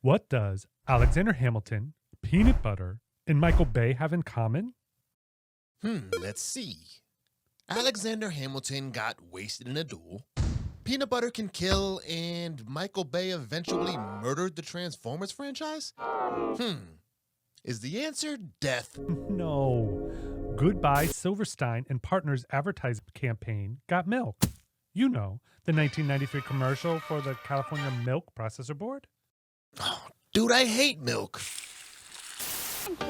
What does Alexander Hamilton, peanut butter, and Michael Bay have in common? Let's see. Alexander Hamilton got wasted in a duel. Peanut butter can kill, and Michael Bay eventually murdered the Transformers franchise? Is the answer death? No. Goodbye Silverstein and Partners advertising campaign got milk. You know, the 1993 commercial for the California Milk Processor Board? Oh, dude, I hate milk. Forward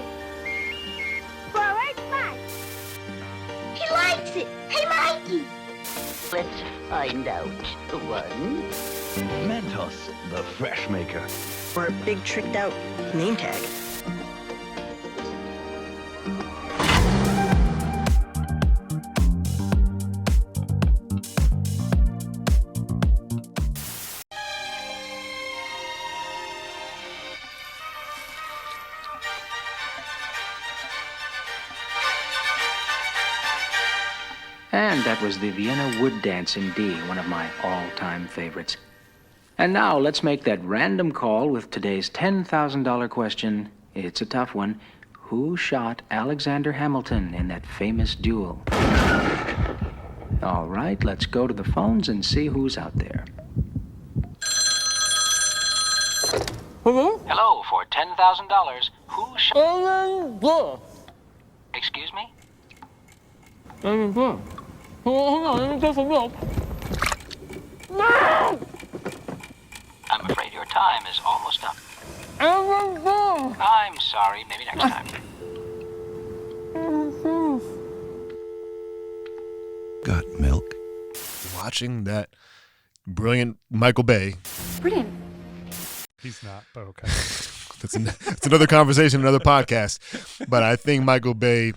march. He likes it. Hey, Mikey. Let's find out. One. Mentos, the fresh maker. Or a big tricked out name tag. And that was the Vienna Wood Dance in D, one of my all-time favorites. And now let's make that random call with today's $10,000 question. It's a tough one. Who shot Alexander Hamilton in that famous duel? All right, let's go to the phones and see who's out there. Hello? Hello, for $10,000, who shot... Excuse me? Hold on, let me get some milk. I'm afraid your time is almost up. I'm sorry, maybe next time. Got milk. Watching that brilliant Michael Bay. Brilliant. He's not, but okay. That's another conversation, another podcast. But I think Michael Bay,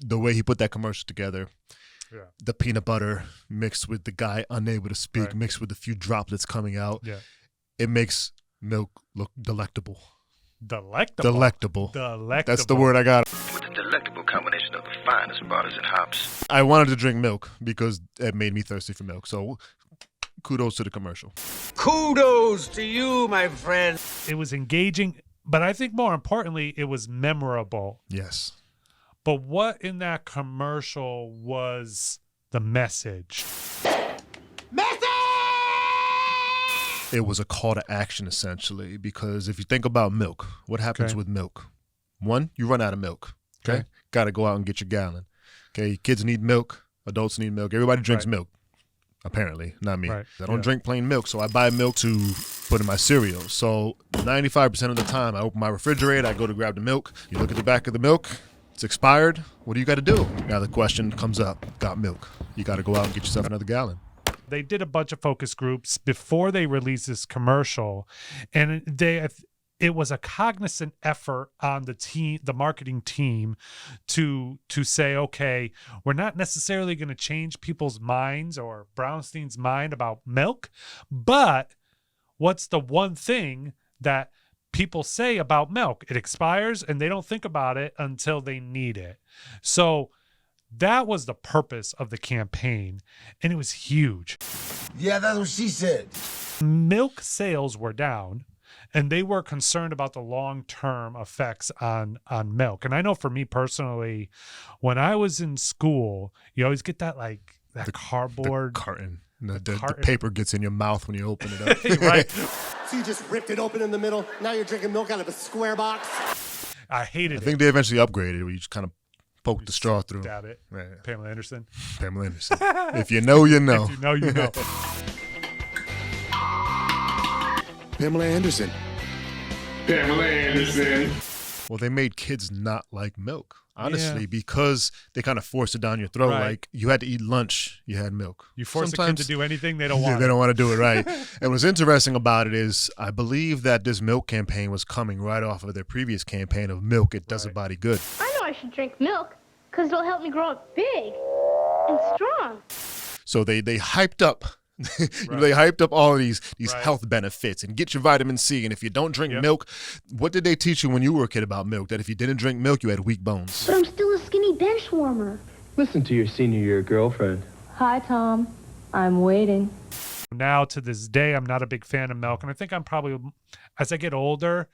the way he put that commercial together, the peanut butter mixed with the guy unable to speak, mixed with a few droplets coming out, it makes milk look delectable. Delectable. That's the word I got. With a delectable combination of the finest butters and hops. I wanted to drink milk because it made me thirsty for milk. So kudos to the commercial. Kudos to you, my friend. It was engaging, but I think more importantly, it was memorable. Yes. But what in that commercial was the message? It was a call to action, essentially, because if you think about milk, what happens with milk? One, you run out of milk. Okay. Got to go out and get your gallon. Okay. Kids need milk. Adults need milk. Everybody drinks milk. Apparently, not me. I don't drink plain milk, so I buy milk to put in my cereal. So 95% of the time, I open my refrigerator, I go to grab the milk. You look at the back of the milk. It's expired. What do you got to do? Now the question comes up. Got milk. You got to go out and get yourself another gallon. They did a bunch of focus groups before they released this commercial, and it was a cognizant effort on the marketing team to say, okay, we're not necessarily going to change people's minds or Brownstein's mind about milk, but what's the one thing that people say about milk? It expires and they don't think about it until they need it. So that was the purpose of the campaign, and it was huge. Yeah, that's what she said. Milk sales were down, and they were concerned about the long-term effects on milk. And I know for me personally, when I was in school, you always get that cardboard carton. The paper gets in your mouth when you open it up. Right. So you just ripped it open in the middle. Now you're drinking milk out of a square box. I hated it. I think they eventually upgraded it where you just kind of poke the straw through. Stab it. Right. Pamela Anderson. Pamela Anderson. If you know, you know. If you know, you know. Pamela Anderson. Pamela Anderson. Well, they made kids not like milk, honestly, because they kind of forced it down your throat. Right. Like you had to eat lunch, you had milk. You force a kid to do anything they don't want. They don't want to do it, right. And what's interesting about it is I believe that this milk campaign was coming right off of their previous campaign of milk. It does a body good. I know I should drink milk because it'll help me grow up big and strong. So they hyped up. They hyped up all of these health benefits and get your vitamin C. And if you don't drink milk, what did they teach you when you were a kid about milk? That if you didn't drink milk, you had weak bones. But I'm still a skinny bench warmer. Listen to your senior year girlfriend. Hi, Tom. I'm waiting. Now to this day, I'm not a big fan of milk. And I think I'm probably, as I get older,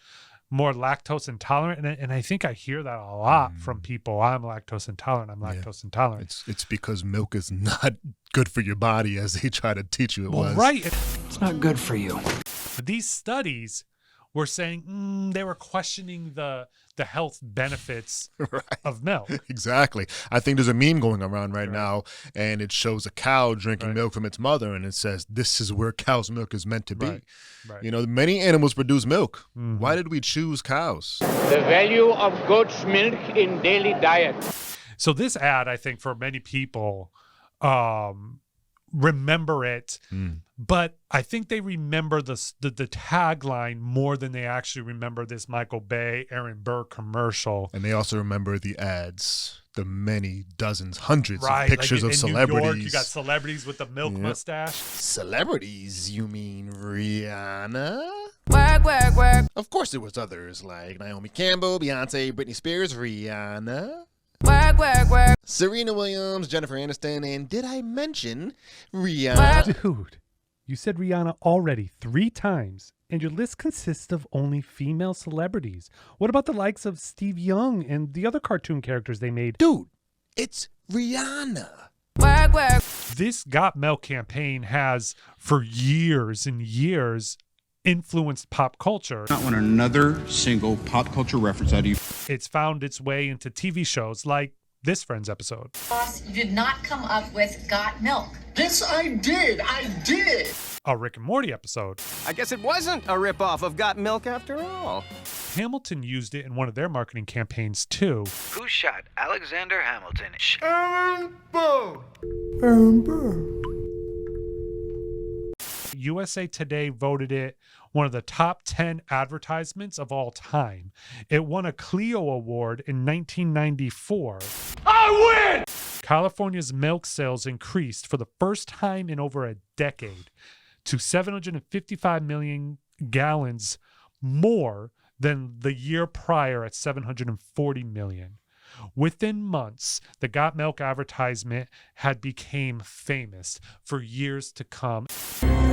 more lactose intolerant. And I think I hear that a lot from people. I'm lactose intolerant. I'm lactose intolerant. It's because milk is not good for your body as they try to teach you it was. Right. It's not good for you. These studies were saying they were questioning the health benefits of milk. Exactly. I think there's a meme going around right now, and it shows a cow drinking milk from its mother, and it says, this is where cow's milk is meant to be. Right. You know, many animals produce milk. Why did we choose cows? The value of goat's milk in daily diet. So this ad, I think, for many people, remember it, but I think they remember the tagline more than they actually remember this Michael Bay, Aaron Burr commercial. And they also remember the ads, the many dozens, hundreds of Right, pictures like of in celebrities. New York, you got celebrities with the milk mustache. Celebrities? You mean Rihanna? Work. Of course there was others like Naomi Campbell, Beyonce, Britney Spears, Rihanna. Work. Serena Williams, Jennifer Aniston, and did I mention Rihanna? Dude, you said Rihanna already 3 times, and your list consists of only female celebrities. What about the likes of Steve Young and the other cartoon characters they made? Dude, it's Rihanna. Work. This Got Milk campaign has, for years and years, influenced pop culture. Not want another single pop culture reference out of you. It's found its way into TV shows like this Friends episode. Boss, you did not come up with Got Milk. Yes, I did. A Rick and Morty episode. I guess it wasn't a ripoff of Got Milk after all. Hamilton used it in one of their marketing campaigns too. Who shot Alexander Hamilton? USA Today voted it one of the top 10 advertisements of all time. It won a Clio Award in 1994. I win! California's milk sales increased for the first time in over a decade to 755 million gallons more than the year prior at 740 million. Within months, the Got Milk advertisement had become famous for years to come.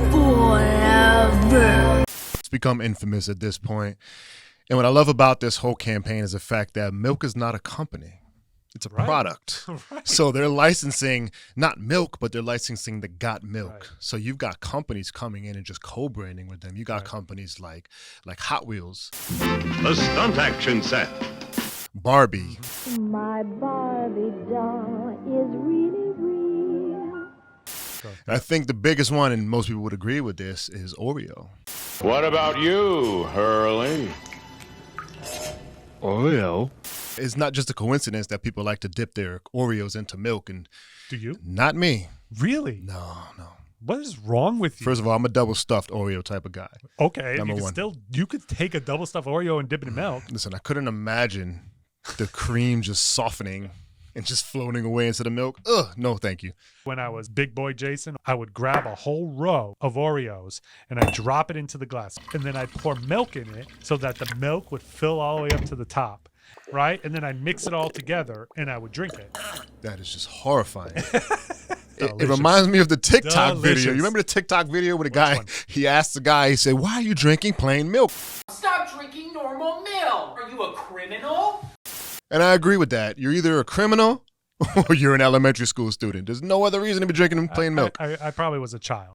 Forever. It's become infamous at this point. And what I love about this whole campaign is the fact that milk is not a company. It's a product. Right. So they're licensing not milk, but they're licensing the Got Milk. Right. So you've got companies coming in and just co-branding with them. You got companies like Hot Wheels. The stunt action set. Barbie. My Barbie doll is really real. I think the biggest one, and most people would agree with this, is Oreo. What about you, Hurley? Oreo. It's not just a coincidence that people like to dip their Oreos into milk. And do you? Not me. Really? No. What is wrong with you? First of all, I'm a double stuffed Oreo type of guy. Okay, Number one. You could take a double stuffed Oreo and dip it in milk. Listen, I couldn't imagine the cream just softening and just floating away into the milk. Ugh, no, thank you. When I was big boy Jason, I would grab a whole row of Oreos and I'd drop it into the glass. And then I'd pour milk in it so that the milk would fill all the way up to the top. Right? And then I'd mix it all together and I would drink it. That is just horrifying. It reminds me of the TikTok video. You remember the TikTok video with a guy, he asked the guy, he said, why are you drinking plain milk? Stop drinking normal milk. Are you a criminal? And I agree with that. You're either a criminal or you're an elementary school student. There's no other reason to be drinking plain milk. I probably was a child.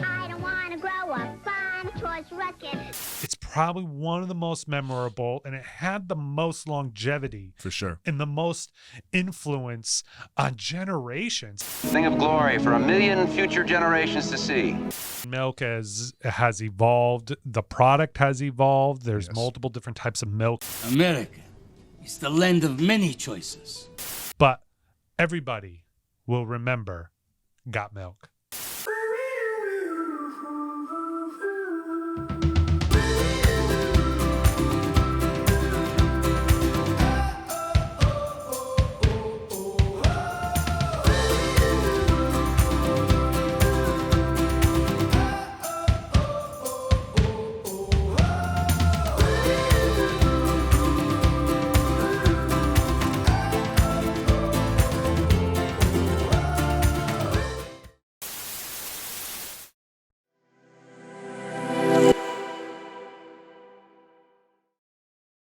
I don't want to grow up on a Toys Ruckin'. It's probably one of the most memorable, and it had the most longevity. For sure. And the most influence on generations. Thing of glory for 1 million future generations to see. Milk has evolved. The product has evolved. There's multiple different types of milk. America is the land of many choices. But everybody will remember Got Milk.